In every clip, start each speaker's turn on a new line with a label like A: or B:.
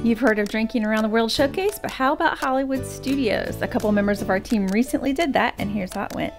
A: You've heard of Drinking Around the World Showcase, but how about Hollywood Studios? A couple members of our team recently did that, and here's how it went.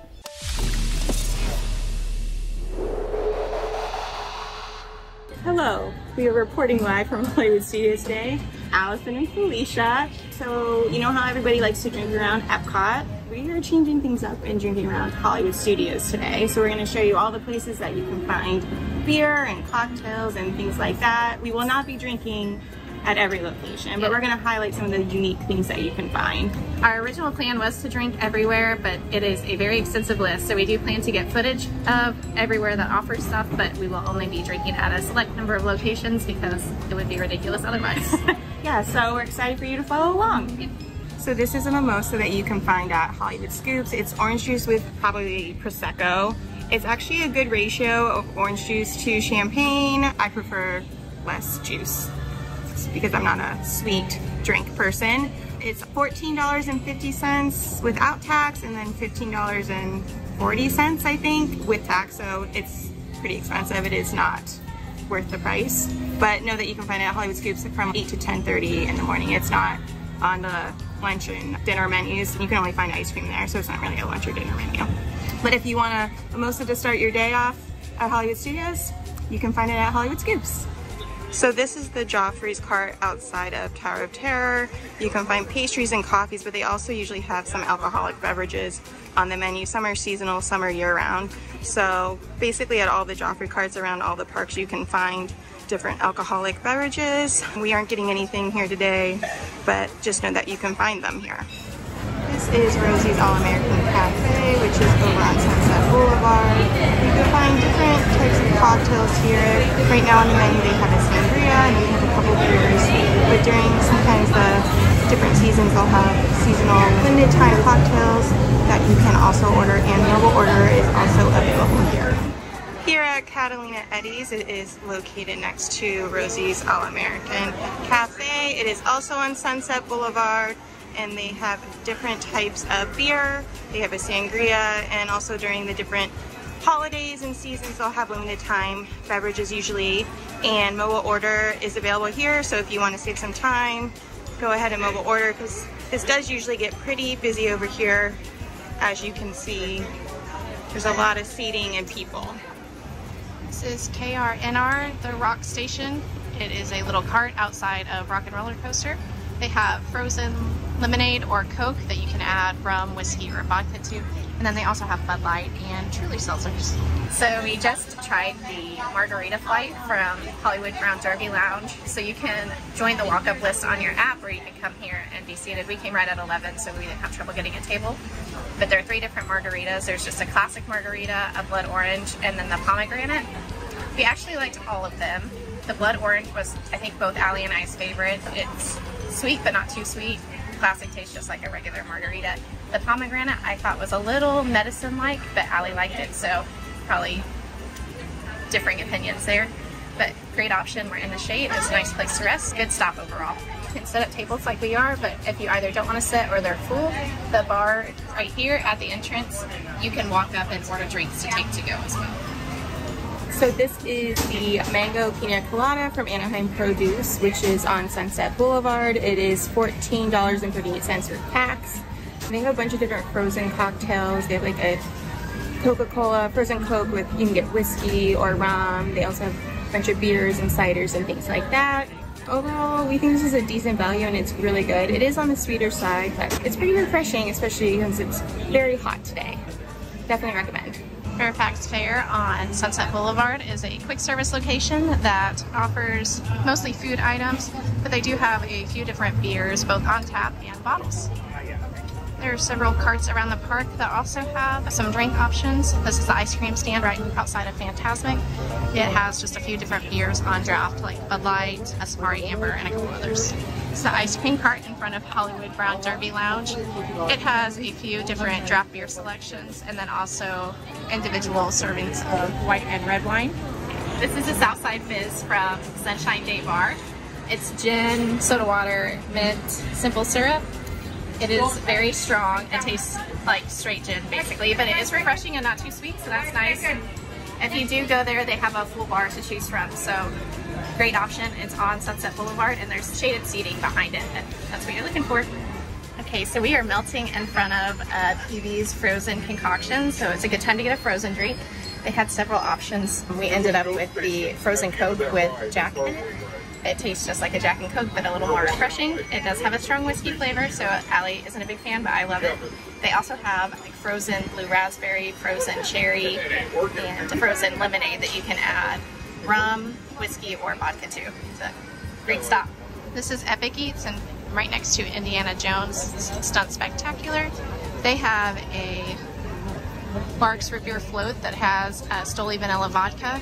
B: Hello, we are reporting live from Hollywood Studios today. Allyson and Felicia. So, you know how everybody likes to drink around Epcot? We are changing things up and drinking around Hollywood Studios today. So we're going to show you all the places that you can find beer and cocktails and things like that. We will not be drinking at every location, but we're going to highlight some of the unique things that you can find.
C: Our original plan was to drink everywhere, but it is a very extensive list, so we do plan to get footage of everywhere that offers stuff, but we will only be drinking at a select number of locations because it would be ridiculous otherwise.
B: Yeah, so we're excited for you to follow along.
C: Yeah.
B: So this is a mimosa that you can find at Hollywood Scoops. It's orange juice with probably Prosecco. It's actually a good ratio of orange juice to champagne. I prefer less juice because I'm not a sweet drink person. It's $14.50 without tax, and then $15.40 I think with tax, so it's pretty expensive. It is not worth the price, but know that you can find it at Hollywood Scoops from 8 to 10:30 in the morning. It's not on the lunch and dinner menus. You can only find ice cream there, so it's not really a lunch or dinner menu. But if you want a mimosa to start your day off at Hollywood Studios, you can find it at Hollywood Scoops. So this is the Joffrey's cart outside of Tower of Terror. You can find pastries and coffees, but they also usually have some alcoholic beverages on the menu. Some are seasonal, some are year-round. So basically at all the Joffrey carts around all the parks you can find different alcoholic beverages. We aren't getting anything here today, but just know that you can find them here. This is Rosie's All-American Cafe, which is over on Sunset Boulevard. You can find different types of cocktails here. Right now on the menu they have a sangria and then they have a couple beers. But during sometimes the different seasons they'll have seasonal limited time cocktails that you can also order, and mobile order is also available here. Here at Catalina Eddie's, it is located next to Rosie's All-American Cafe. It is also on Sunset Boulevard, and they have different types of beer. They have a sangria, and also during the different holidays and seasons they'll have limited time beverages usually, and mobile order is available here. So if you want to save some time, go ahead and mobile order, because this does usually get pretty busy over here. As you can see, there's a lot of seating and people.
C: This is KRNR, the Rock Station. It is a little cart outside of Rock and Roller Coaster. They have frozen lemonade or Coke that you can add rum, whiskey, or vodka to. And then they also have Bud Light and Truly seltzers. So we just tried the margarita flight from Hollywood Brown Derby Lounge. So you can join the walk-up list on your app, or you can come here and be seated. We came right at 11, so we didn't have trouble getting a table. But there are 3 different margaritas. There's just a classic margarita, a blood orange, and then the pomegranate. We actually liked all of them. The blood orange was, I think, both Allie and I's favorite. It's sweet, but not too sweet. Classic tastes just like a regular margarita. The pomegranate I thought was a little medicine-like, but Allie liked it, so probably differing opinions there. But great option. We're in the shade. It's a nice place to rest. Good stop overall. You can sit at tables like we are, but if you either don't want to sit or they're full, the bar right here at the entrance, you can walk up and order drinks to take to go as well.
B: So this is the Mango Pina Colada from Anaheim Produce, which is on Sunset Boulevard. It is $14.38 with tax. They have a bunch of different frozen cocktails. They have like a Coca-Cola frozen Coke with, you can get whiskey or rum. They also have a bunch of beers and ciders and things like that. Overall, we think this is a decent value and it's really good. It is on the sweeter side, but it's pretty refreshing, especially because it's very hot today. Definitely recommend.
C: Fairfax Fare on Sunset Boulevard is a quick service location that offers mostly food items, but they do have a few different beers, both on tap and bottles. There are several carts around the park that also have some drink options. This is the ice cream stand right outside of Fantasmic. It has just a few different beers on draft, like Bud Light, Aspari Amber, and a couple others. It's the ice cream cart in front of Hollywood Brown Derby Lounge. It has a few different draft beer selections, and then also individual servings of white and red wine. This is a Southside Fizz from Sunshine Day Bar. It's gin, soda water, mint, simple syrup. It is very strong. It tastes like straight gin basically, but it is refreshing and not too sweet, so that's nice. If you do go there, they have a full bar to choose from, so Great option. It's on Sunset Boulevard and there's shaded seating behind it. That's what you're looking for. Okay, so we are melting in front of Peevy's frozen concoctions. So it's a good time to get a frozen drink. They had several options. We ended up with the frozen Coke with Jack in it. It tastes just like a Jack and Coke, but a little more refreshing. It does have a strong whiskey flavor, so Allie isn't a big fan, but I love it. They also have like frozen blue raspberry, frozen cherry, and frozen lemonade that you can add rum, whiskey, or vodka to. It's a great stop. This is Epic Eats, and right next to Indiana Jones Stunt Spectacular. They have a Barks Root Beer Float that has Stoli Vanilla Vodka.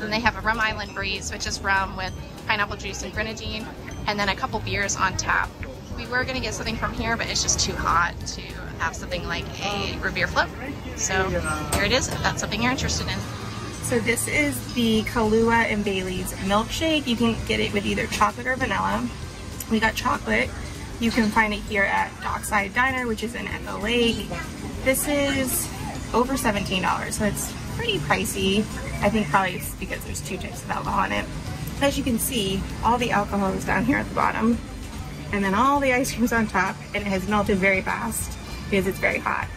C: And they have a Rum Island Breeze, which is rum with pineapple juice and grenadine, and then a couple beers on tap. We were going to get something from here, but it's just too hot to have something like a root beer float. So here it is, if that's something you're interested in.
B: So this is the Kahlua and Bailey's milkshake. You can get it with either chocolate or vanilla. We got chocolate. You can find it here at Dockside Diner, which is in Echo Lake. This is over $17, so it's pretty pricey. I think probably it's because there's 2 types of alcohol in it. As you can see, all the alcohol is down here at the bottom, and then all the ice cream's on top, and it has melted very fast because it's very hot.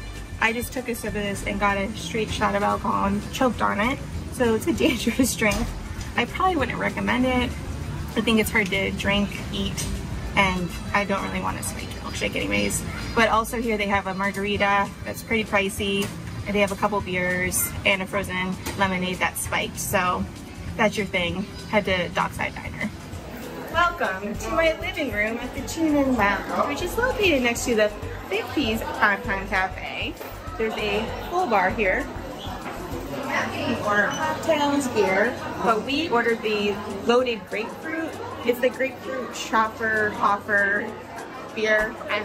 B: I just took a sip of this and got a straight shot of alcohol and choked on it. So it's a dangerous drink. I probably wouldn't recommend it. I think it's hard to drink, eat, and I don't really want a spiked milkshake anyways. But also here they have a margarita that's pretty pricey, and they have a couple beers and a frozen lemonade that's spiked. So that's your thing. Head to Dockside Diner. Welcome to my living room at the Tune-In Lounge, which is located next to the 50s Primetime Cafe. There's a full bar here. You can order cocktails, beer, but we ordered the loaded grapefruit. It's the grapefruit shopper hopper beer. I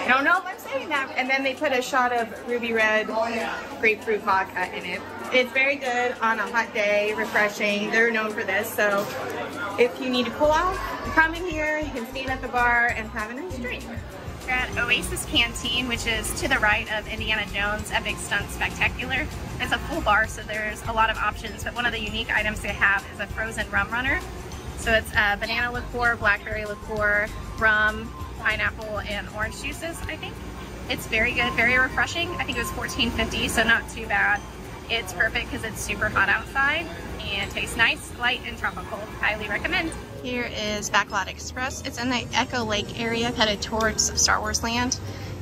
B: don't know if I'm saying that. And then they put a shot of ruby red grapefruit vodka in it. It's very good on a hot day, refreshing. They're known for this, so if you need to cool off, come in here, you can stand at the bar and have a nice drink.
C: We're at Oasis Canteen, which is to the right of Indiana Jones Epic Stunt Spectacular. It's a full bar, so there's a lot of options, but one of the unique items they have is a frozen rum runner. So it's banana liqueur, blackberry liqueur, rum, pineapple, and orange juices, I think. It's very good, very refreshing. I think it was $14.50, so not too bad. It's perfect because it's super hot outside and tastes nice, light, and tropical. Highly recommend. Here is Backlot Express. It's in the Echo Lake area, headed towards Star Wars Land.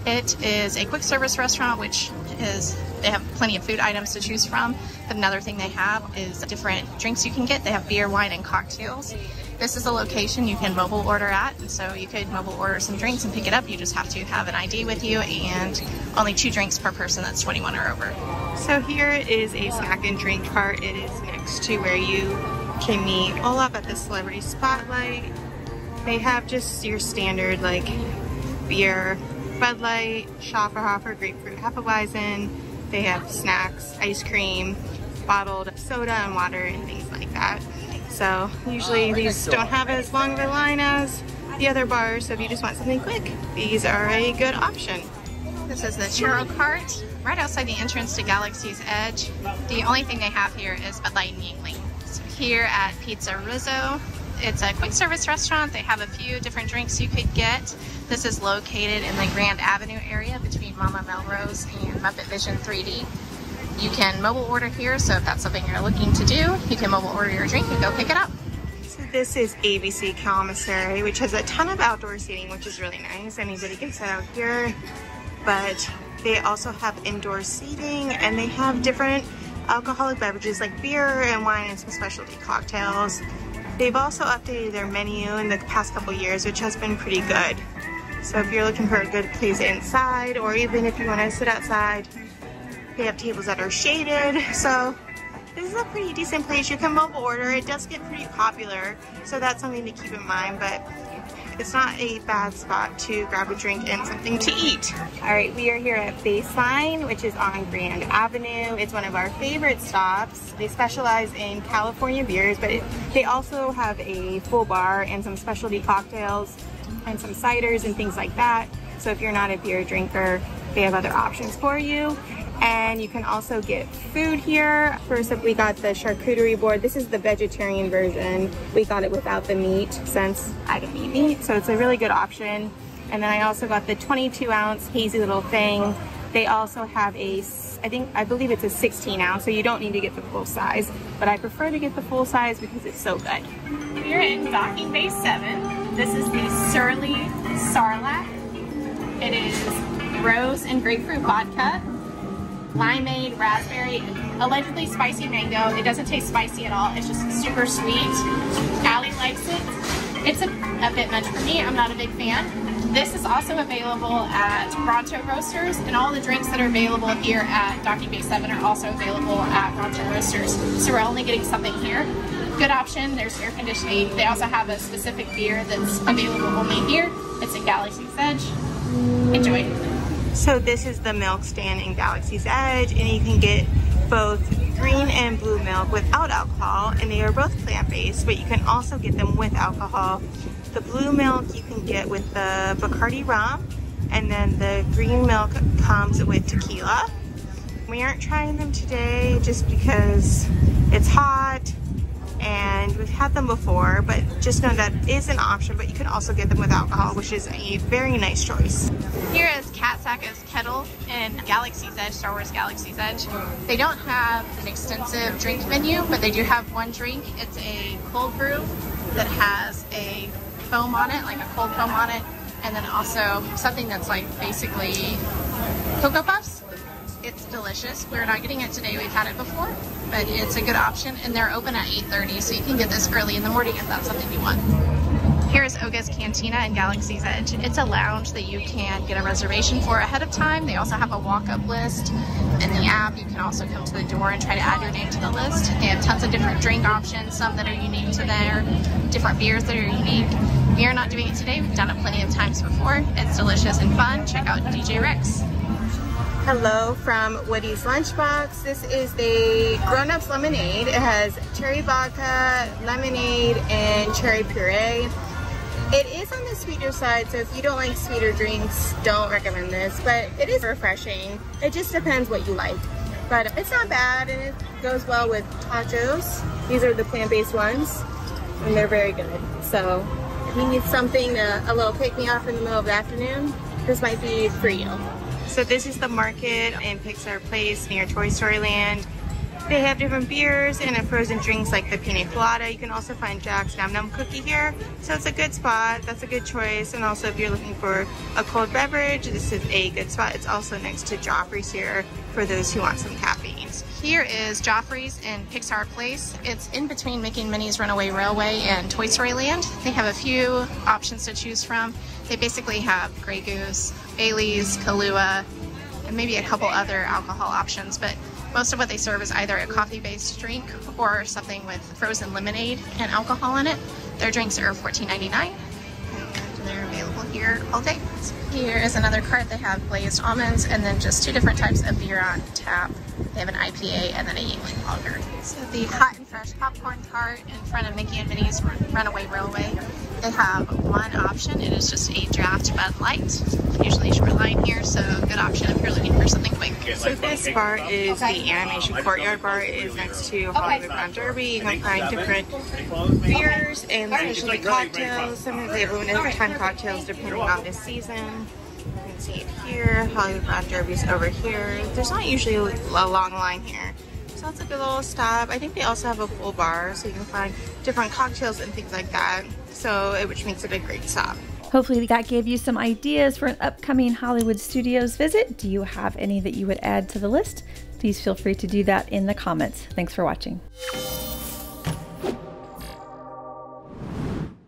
C: It is a quick service restaurant, which is, they have plenty of food items to choose from. But another thing they have is different drinks you can get. They have beer, wine, and cocktails. This is a location you can mobile order at, and so you could mobile order some drinks and pick it up. You just have to have an ID with you, and only 2 drinks per person that's 21 or over.
B: So here is a snack and drink cart. It is next to where you can meet Olaf at the Celebrity Spotlight. They have just your standard like beer, Bud Light, Shopper Hopper, Grapefruit Hefeweizen. They have snacks, ice cream, bottled soda and water and things like that. So usually these don't have as long of a line as the other bars, so if you just want something quick, these are a good option.
C: This is the Churro cart, right outside the entrance to Galaxy's Edge. The only thing they have here is Bud Light and Yingling. So here at PizzeRizzo, it's a quick service restaurant. They have a few different drinks you could get. This is located in the Grand Avenue area between Mama Melrose and Muppet Vision 3D. You can mobile order here, so if that's something you're looking to do, you can mobile order your drink and go pick it up.
B: So this is ABC Commissary, which has a ton of outdoor seating, which is really nice. Anybody can sit out here, but they also have indoor seating, and they have different alcoholic beverages like beer and wine and some specialty cocktails. They've also updated their menu in the past couple years, which has been pretty good. So if you're looking for a good place inside, or even if you want to sit outside, they have tables that are shaded. So this is a pretty decent place. You can mobile order. It does get pretty popular, so that's something to keep in mind, but it's not a bad spot to grab a drink and something to eat. All right, we are here at Baseline, which is on Grand Avenue. It's one of our favorite stops. They specialize in California beers, but they also have a full bar and some specialty cocktails and some ciders and things like that. So if you're not a beer drinker, they have other options for you. And you can also get food here. First up, we got the charcuterie board. This is the vegetarian version. We got it without the meat since I don't eat meat, so it's a really good option. And then I also got the 22-ounce hazy little thing. They also have a, I believe it's a 16-ounce, so you don't need to get the full size, but I prefer to get the full size because it's so good.
C: We're in Docking Bay 7. This is the Surly Sarlacc. It is rose and grapefruit vodka, limeade, raspberry, allegedly spicy mango. It doesn't taste spicy at all. It's just super sweet. Allie likes it. It's a bit much for me. I'm not a big fan. This is also available at Bronto Roasters, and all the drinks that are available here at Docking Bay 7 are also available at Bronto Roasters. So we're only getting something here. Good option. There's air conditioning. They also have a specific beer that's available only here. It's in Galaxy's Edge. Enjoy.
B: So this is the milk stand in Galaxy's Edge, and you can get both green and blue milk without alcohol, and they are both plant-based, but you can also get them with alcohol. The blue milk you can get with the Bacardi rum, and then the green milk comes with tequila. We aren't trying them today just because it's hot and we've had them before, but just know that is an option, but you can also get them with alcohol, which is a very nice choice.
C: Here is Saka's Kettle in Galaxy's Edge, Star Wars Galaxy's Edge. They don't have an extensive drink menu, but they do have one drink. It's a cold brew that has a foam on it, like a cold foam on it, and then also something that's like basically Cocoa Puffs. It's delicious. We're not getting it today, we've had it before, but it's a good option, and they're open at 8:30, so you can get this early in the morning if that's something you want. Here's Oasis Cantina in Galaxy's Edge. It's a lounge that you can get a reservation for ahead of time. They also have a walk-up list in the app. You can also come to the door and try to add your name to the list. They have tons of different drink options, some that are unique to there, different beers that are unique. We are not doing it today. We've done it plenty of times before. It's delicious and fun. Check out DJ Rex.
B: Hello from Woody's Lunchbox. This is the grown-ups lemonade. It has cherry vodka, lemonade, and cherry puree. It is on the sweeter side, so if you don't like sweeter drinks, don't recommend this, but it is refreshing. It just depends what you like. But it's not bad, and it goes well with tachos. These are the plant-based ones, and they're very good. So if you need something, a little pick-me-up in the middle of the afternoon, this might be for you. So this is the market in Pixar Place near Toy Story Land. They have different beers and frozen drinks like the pina colada. You can also find Jack's Num Num cookie here. So it's a good spot. That's a good choice. And also if you're looking for a cold beverage, this is a good spot. It's also next to Joffrey's here for those who want some caffeine.
C: Here is Joffrey's in Pixar Place. It's in between Mickey and Minnie's Runaway Railway and Toy Story Land. They have a few options to choose from. They basically have Grey Goose, Bailey's, Kahlua, and maybe a couple other alcohol options, but most of what they serve is either a coffee-based drink or something with frozen lemonade and alcohol in it. Their drinks are $14.99, and they're available here all day. Here is another cart. They have glazed almonds and then just two different types of beer on tap. They have an IPA and then a Yingling Lager. So the hot and fresh popcorn cart in front of Mickey and Minnie's Runaway Railway. They have one option. It is just a draft Bud Light. Usually short line here, so good option if you're looking for something quick.
B: So this bar is the Animation Courtyard Bar. It is next to Hollywood Ground Derby. You can find different beers and specialty cocktails. Sometimes they have limited time cocktails depending on the season. You can see it here. Hollywood Ground Derby's over here. There's not usually a long line here. So it's a good little stop. I think they also have a full bar, so you can find different cocktails and things like that. So, which makes it a great stop.
A: Hopefully that gave you some ideas for an upcoming Hollywood Studios visit. Do you have any that you would add to the list? Please feel free to do that in the comments. Thanks for watching.